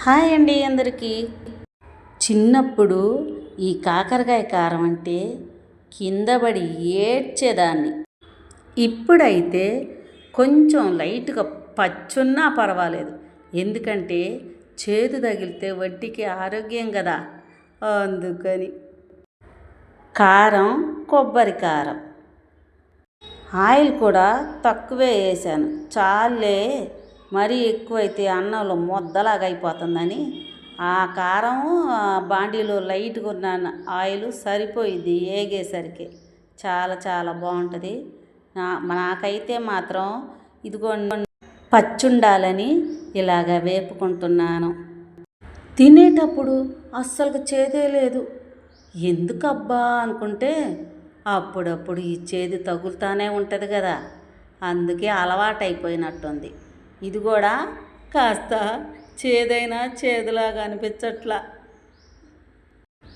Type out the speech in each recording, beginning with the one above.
Hi అండి అందరికీ. చిన్నప్పుడు ఈ కాకరకాయ కారం అంటే కింద పడి ఏడ్చేదాన్ని. ఇప్పుడైతే కొంచెం లైట్గా పచ్చున్నా పర్వాలేదు, ఎందుకంటే చేదు తగిలితే వడ్డీకి ఆరోగ్యం కదా. అందుకని కారం, కొబ్బరి కారం, ఆయిల్ కూడా తక్కువే వేసాను. చాలే, మరీ ఎక్కువైతే అన్నంలో ముద్దలాగా అయిపోతుందని ఆ కారం బాండీలో లైట్గా ఉన్న ఆయిల్ సరిపోయిద్ది. ఏగేసరికి చాలా చాలా బాగుంటుంది. నాకైతే మాత్రం ఇదిగోండి పచ్చుండాలని ఇలాగ వేపుకుంటున్నాను. తినేటప్పుడు అస్సలు చేదే లేదు. ఎందుకబ్బా అనుకుంటే అప్పుడప్పుడు ఈ చేదు తగులుతానే ఉంటుంది కదా, అందుకే అలవాటైపోయినట్టుంది. ఇది కూడా కాస్త చేదైనా చేదులాగా అనిపించట్లా.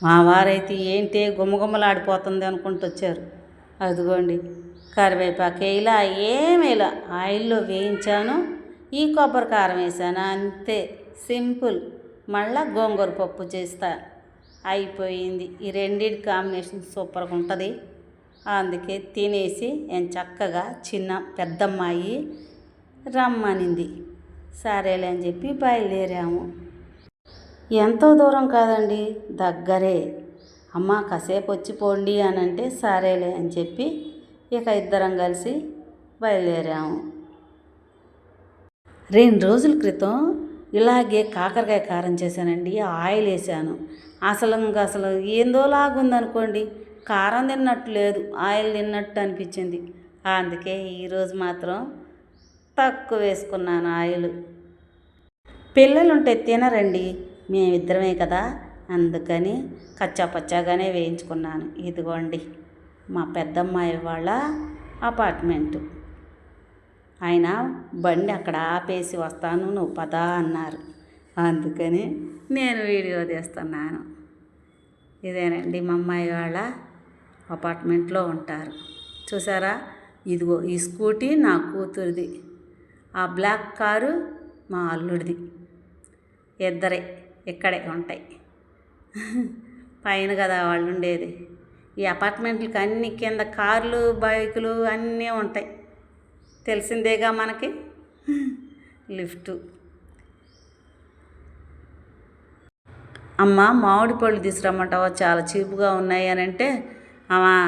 మా వారైతే ఏంటి గుమ్మగుమ్మలాడిపోతుంది అనుకుంటూ వచ్చారు. అదిగోండి కరివేపాకు ఇలా ఏమేలా ఆయిల్లో వేయించాను, ఈ కొబ్బరి కారం వేసాను, అంతే సింపుల్. మళ్ళీ గోంగూర పప్పు చేస్తా, అయిపోయింది. ఈ రెండింటి కాంబినేషన్ సూపర్గా ఉంటుంది. అందుకే తినేసి నేను చక్కగా పెద్దమ్మాయి రమ్మనింది, సరేలే అని చెప్పి బయలుదేరాము. ఎంతో దూరం కాదండి, దగ్గరే. అమ్మ కాసేపు వచ్చి పోండి అని అంటే సరేలే అని చెప్పి ఇక ఇద్దరం కలిసి బయలుదేరాము. 2 రోజుల క్రితం ఇలాగే కాకరకాయ కారం చేశానండి. ఆయిల్ వేసాను. అసలు ఏందోలాగుందనుకోండి, కారం తిన్నట్టు లేదు, ఆయిల్ తిన్నట్టు అనిపించింది. అందుకే ఈరోజు మాత్రం తక్కువ వేసుకున్నాను ఆయిల్. పిల్లలుంటే తినరండి, మేమిద్దరమే కదా, అందుకని కచ్చాపచ్చాగానే వేయించుకున్నాను. ఇదిగోండి మా పెద్దమ్మాయి వాళ్ళ అపార్ట్మెంటు. ఆయన బండి అక్కడ ఆపేసి వస్తాను, నువ్వు పదా అన్నారు. అందుకని నేను వీడియో తీస్తున్నాను. ఇదేనండి మా అమ్మాయి వాళ్ళ అపార్ట్మెంట్లో ఉంటారు. చూసారా, ఇదిగో ఈ స్కూటీ నా కూతురిది, ఆ బ్లాక్ కారు మా అల్లుడిది. ఇద్దరే ఇక్కడే ఉంటాయి. పైన కదా వాళ్ళు ఉండేది. ఈ అపార్ట్మెంట్లకి అన్ని కింద కార్లు, బైకులు అన్నీ ఉంటాయి. తెలిసిందేగా మనకి. లిఫ్టు. అమ్మ మామిడి పళ్ళు తీసుకురమ్మంటావా, చాలా చీపుగా ఉన్నాయి అని అంటే, అమ్మా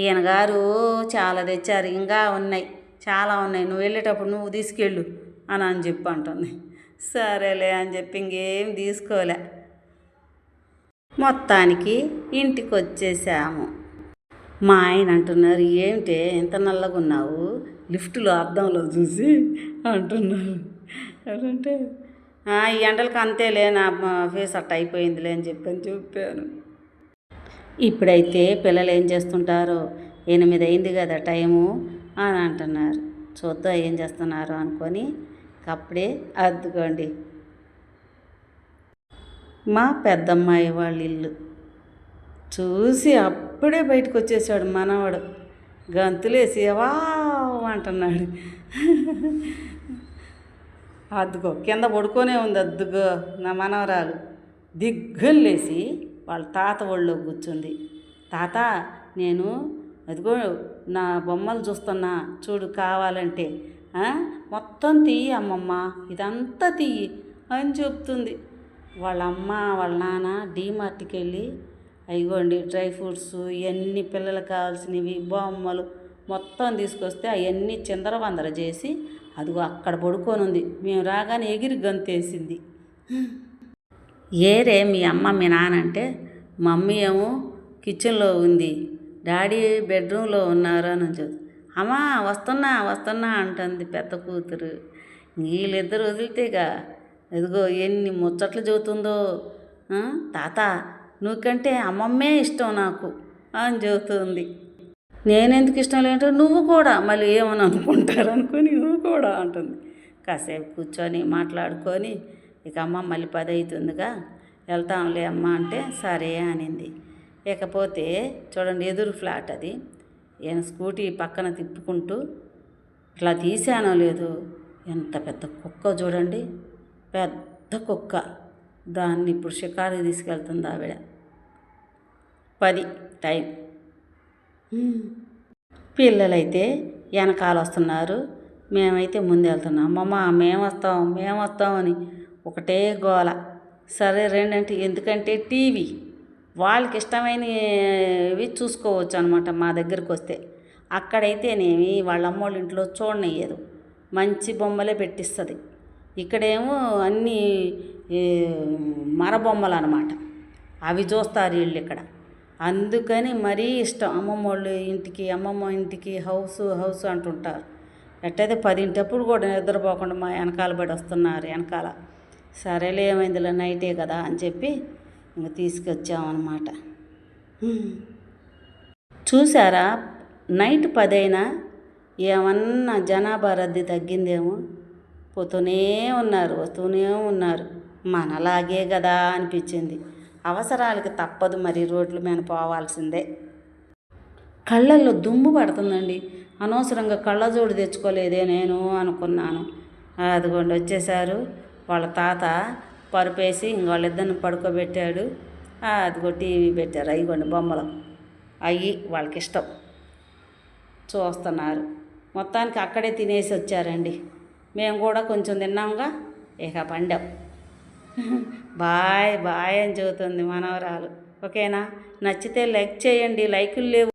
ఈయన గారు చాలా తెచ్చారు, ఇంకా ఉన్నాయి, చాలా ఉన్నాయి, నువ్వు వెళ్ళేటప్పుడు నువ్వు తీసుకెళ్ళు అని చెప్పి అంటుంది. సరేలే అని చెప్పి ఇంకేం తీసుకోలే. మొత్తానికి ఇంటికి వచ్చేసాము. మా ఆయన అంటున్నారు, ఏమిటే ఎంత నల్లగా ఉన్నావు లిఫ్ట్లో అద్దంలో చూసి అంటున్నారు. అంటే ఈ ఎండలకు అంతేలే, నా ఫేస్ అట్ట అయిపోయిందిలే అని చెప్పాను. ఇప్పుడైతే పిల్లలు ఏం చేస్తుంటారో, 8 అయింది కదా టైము అని అంటున్నారు. చూద్దాం ఏం చేస్తున్నారు అనుకొని అప్పుడే అద్దుకోండి మా పెద్దమ్మాయి వాళ్ళ ఇల్లు చూసి అప్పుడే బయటకు వచ్చేసాడు మనవాడు. గంతులేసి వా అంటున్నాడు. అద్దుకో కింద పడుకొనే ఉంది. అద్దుగో నా మనవరాలు దిగ్గులేసి వాళ్ళ తాత ఒళ్ళో కూర్చుంది. తాత నేను అదిగో నా బొమ్మలు చూస్తున్నా చూడు, కావాలంటే మొత్తం తీయి అమ్మమ్మ, ఇదంతా తీయి అని చెప్తుంది. వాళ్ళ అమ్మ వాళ్ళ నాన్న డీమార్ట్కి వెళ్ళి అయిగోండి డ్రై ఫ్రూట్స్ ఇవన్నీ పిల్లలకు కావాల్సినవి బొమ్మలు మొత్తం తీసుకొస్తే అవన్నీ చిందరవందర చేసి అదిగో అక్కడ పడుకొని ఉంది. మేము రాగానే ఎగిరి గంతేసింది. ఏరే మీ అమ్మ మీ నాన్న అంటే, మమ్మీ ఏమో కిచెన్లో ఉంది, డాడీ బెడ్రూమ్లో ఉన్నారు అని చెప్పి, అమ్మా వస్తున్నా అంటుంది పెద్ద కూతురు. వీళ్ళిద్దరు వదిలితేగా ఇదిగో ఎన్ని ముచ్చట్లు చెబుతుందో. తాత నువ్వుకంటే అమ్మమ్మే ఇష్టం నాకు అని చెబుతుంది. నేనెందుకు ఇష్టం లేదంటే నువ్వు కూడా మళ్ళీ ఏమని అనుకుంటారు అనుకొని నువ్వు కూడా అంటుంది. కాసేపు కూర్చొని మాట్లాడుకొని ఇక అమ్మ మళ్ళీ 10 అవుతుందిగా వెళ్తాంలే అమ్మ అంటే సరే అనింది. ఇకపోతే చూడండి ఎదురు ఫ్లాట్ అది. ఈయన స్కూటీ పక్కన తిప్పుకుంటూ ఇట్లా తీసానో లేదు, ఎంత పెద్ద కుక్క చూడండి, పెద్ద కుక్క. దాన్ని ఇప్పుడు షికారుకి తీసుకెళ్తుంది ఆవిడ. 10 టైం. పిల్లలైతే వెనకాల వస్తున్నారు, మేమైతే ముందు వెళ్తున్నాం. అమ్మమ్మ మేము వస్తాం అని ఒకటే గోల. సరే రండి అంటే, ఎందుకంటే టీవీ వాళ్ళకి ఇష్టమైనవి చూసుకోవచ్చు అనమాట. మా దగ్గరికి వస్తే అక్కడైతేనేమి వాళ్ళ అమ్మోళ్ళ ఇంట్లో చూడనియ్యదు, మంచి బొమ్మలే పెట్టిస్తుంది. ఇక్కడేమో అన్నీ మర బొమ్మలు అనమాట, అవి చూస్తారు వీళ్ళు ఇక్కడ. అందుకని మరీ ఇష్టం అమ్మమ్మ ఇంటికి హౌస్ అంటుంటారు. ఎట్టయితే 10 కూడా నిద్రపోకుండా మా వెనకాల పడి వస్తున్నారు వెనకాల. సరేలే ఏమైందిలే నైటే కదా అని చెప్పి ఇంక తీసుకొచ్చామన్నమాట. చూసారా, నైట్ 10 అయినా ఏమన్నా జనాభా రద్దీ తగ్గిందేమో. వస్తూనే ఉన్నారు. మనలాగే కదా అనిపించింది. అవసరాలకి తప్పదు మరి, రోడ్ల మీద పోవాల్సిందే. కళ్ళల్లో దుమ్ము పడుతుందండి. అనవసరంగా కళ్ళజోడు తెచ్చుకోలేదే నేను అనుకున్నాను. అదిగోండి వచ్చేసారు. వాళ్ళ తాత పరుపేసి వాళ్ళిద్దరిని పడుకోబెట్టాడు. అదిగో టీవీ పెట్టారు, అయిగోండి బొమ్మలు, అవి వాళ్ళకి ఇష్టం చూస్తున్నారు. మొత్తానికి అక్కడే తినేసి వచ్చారండి. మేము కూడా కొంచెం తిన్నాముగా, ఇక పండాం. బాయ్ అని చెబుతుంది మనవరాలు. ఓకేనా? నచ్చితే లైక్ చేయండి, లైకులు లేవు.